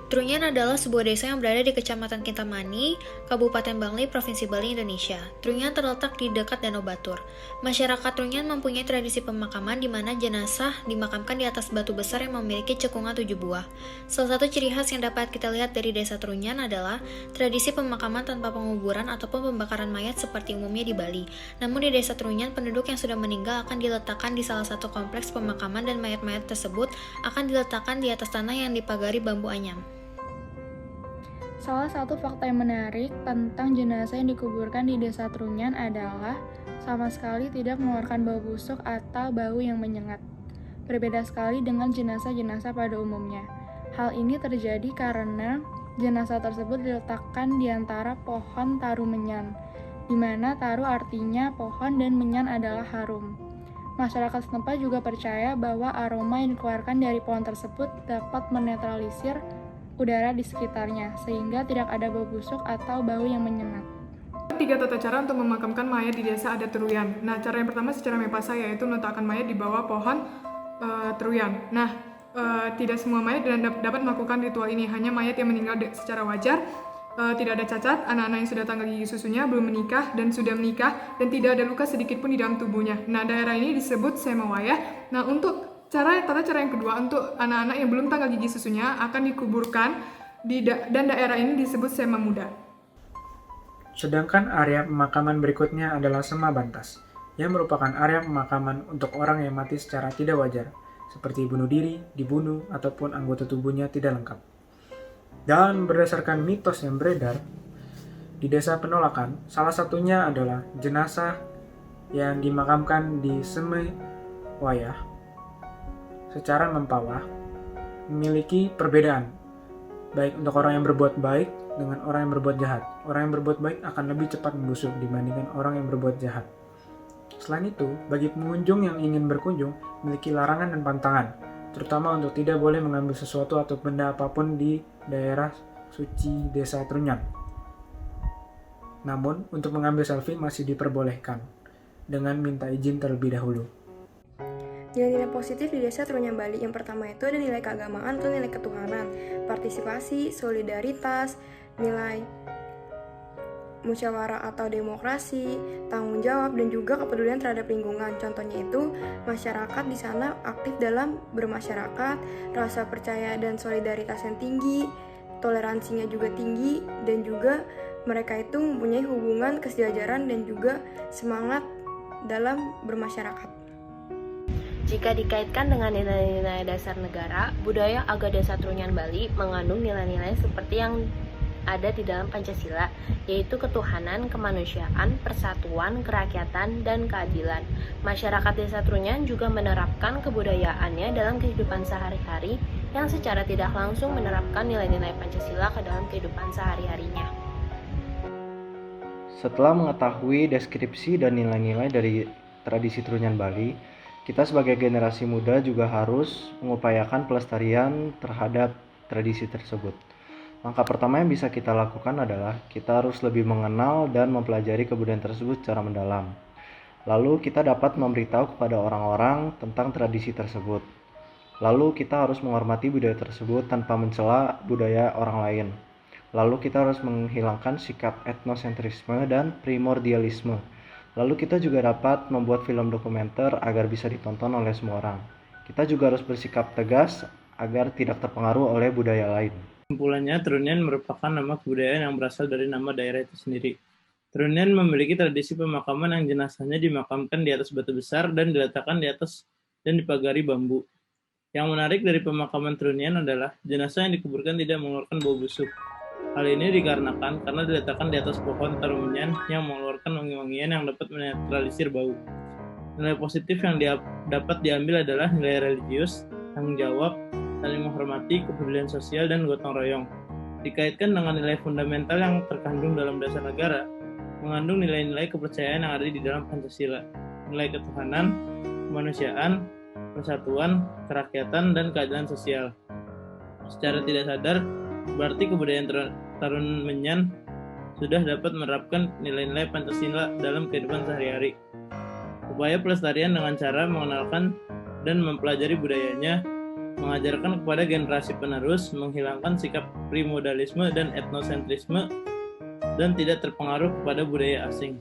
Trunyan adalah sebuah desa yang berada di Kecamatan Kintamani, Kabupaten Bangli, Provinsi Bali, Indonesia. Trunyan terletak di dekat Danau Batur. Masyarakat Trunyan mempunyai tradisi pemakaman di mana jenazah dimakamkan di atas batu besar yang memiliki cekungan 7 buah. Salah satu ciri khas yang dapat kita lihat dari desa Trunyan adalah tradisi pemakaman tanpa penguburan ataupun pembakaran mayat seperti umumnya di Bali. Namun di desa Trunyan, penduduk yang sudah meninggal akan diletakkan di salah satu kompleks pemakaman dan mayat-mayat tersebut akan diletakkan di atas tanah yang dipagari bambu anyam. Salah satu fakta yang menarik tentang jenazah yang dikuburkan di desa Trunyan adalah sama sekali tidak mengeluarkan bau busuk atau bau yang menyengat. Berbeda sekali dengan jenazah-jenazah pada umumnya. Hal ini terjadi karena jenazah tersebut diletakkan di antara pohon taru menyan, di mana taru artinya pohon dan menyan adalah harum. Masyarakat setempat juga percaya bahwa aroma yang dikeluarkan dari pohon tersebut dapat menetralisir udara di sekitarnya, sehingga tidak ada bau busuk atau bau yang menyengat. 3 tata cara untuk memakamkan mayat di desa adat Teruyan. Nah, cara yang pertama secara mepasa yaitu meletakkan mayat di bawah pohon Teruyan. Nah, tidak semua mayat dapat melakukan ritual ini, hanya mayat yang meninggal secara wajar, tidak ada cacat, anak-anak yang sudah tanggal gigi susunya, belum menikah, dan sudah menikah, dan tidak ada luka sedikit pun di dalam tubuhnya. Nah, daerah ini disebut Semawaya. Nah, untuk tata cara yang kedua, untuk anak-anak yang belum tanggal gigi susunya akan dikuburkan dan daerah ini disebut Sema Muda. Sedangkan area pemakaman berikutnya adalah Sema Bantas, yang merupakan area pemakaman untuk orang yang mati secara tidak wajar, seperti bunuh diri, dibunuh, ataupun anggota tubuhnya tidak lengkap. Dan berdasarkan mitos yang beredar, di desa penolakan, salah satunya adalah jenazah yang dimakamkan di Semawayah secara mempawah memiliki perbedaan, baik untuk orang yang berbuat baik dengan orang yang berbuat jahat. Orang yang berbuat baik akan lebih cepat membusuk dibandingkan orang yang berbuat jahat. Selain itu, bagi pengunjung yang ingin berkunjung, memiliki larangan dan pantangan, terutama untuk tidak boleh mengambil sesuatu atau benda apapun di daerah suci desa Trunyan. Namun, untuk mengambil selfie masih diperbolehkan, dengan minta izin terlebih dahulu. Nilai-nilai positif di desa Trunyan Bali. Yang pertama itu ada nilai keagamaan atau nilai ketuhanan, partisipasi, solidaritas, nilai musyawarah atau demokrasi, tanggung jawab, dan juga kepedulian terhadap lingkungan. Contohnya itu, masyarakat di sana aktif dalam bermasyarakat, rasa percaya dan solidaritas yang tinggi, toleransinya juga tinggi, dan juga mereka itu mempunyai hubungan kesejajaran dan juga semangat dalam bermasyarakat. Jika dikaitkan dengan nilai-nilai dasar negara, budaya Aga Desa Trunyan Bali mengandung nilai-nilai seperti yang ada di dalam Pancasila, yaitu ketuhanan, kemanusiaan, persatuan, kerakyatan, dan keadilan. Masyarakat Desa Trunyan juga menerapkan kebudayaannya dalam kehidupan sehari-hari yang secara tidak langsung menerapkan nilai-nilai Pancasila ke dalam kehidupan sehari-harinya. Setelah mengetahui deskripsi dan nilai-nilai dari tradisi Trunyan Bali, kita sebagai generasi muda juga harus mengupayakan pelestarian terhadap tradisi tersebut. Langkah pertama yang bisa kita lakukan adalah kita harus lebih mengenal dan mempelajari kebudayaan tersebut secara mendalam. Lalu kita dapat memberitahu kepada orang-orang tentang tradisi tersebut. Lalu kita harus menghormati budaya tersebut tanpa mencela budaya orang lain. Lalu kita harus menghilangkan sikap etnosentrisme dan primordialisme. Lalu kita juga dapat membuat film dokumenter agar bisa ditonton oleh semua orang. Kita juga harus bersikap tegas agar tidak terpengaruh oleh budaya lain. Kesimpulannya, Trunyan merupakan nama kebudayaan yang berasal dari nama daerah itu sendiri. Trunyan memiliki tradisi pemakaman yang jenazahnya dimakamkan di atas batu besar dan diletakkan di atas dan dipagari bambu. Yang menarik dari pemakaman Trunyan adalah jenazah yang dikuburkan tidak mengeluarkan bau busuk. Hal ini dikarenakan karena diletakkan di atas pohon tarumenyan yang mengeluarkan wangi-wangian yang dapat menetralisir bau. Nilai positif yang dapat diambil adalah nilai religius, tanggung jawab, saling menghormati, kepedulian sosial, dan gotong royong. Dikaitkan dengan nilai fundamental yang terkandung dalam dasar negara, mengandung nilai-nilai kepercayaan yang ada di dalam Pancasila, nilai ketuhanan, kemanusiaan, persatuan, kerakyatan, dan keadilan sosial. Secara tidak sadar, berarti kebudayaan Tarumenyan sudah dapat menerapkan nilai-nilai Pancasila dalam kehidupan sehari-hari. Upaya pelestarian dengan cara mengenalkan dan mempelajari budayanya mengajarkan kepada generasi penerus, menghilangkan sikap primodalisme dan etnosentrisme, dan tidak terpengaruh kepada budaya asing.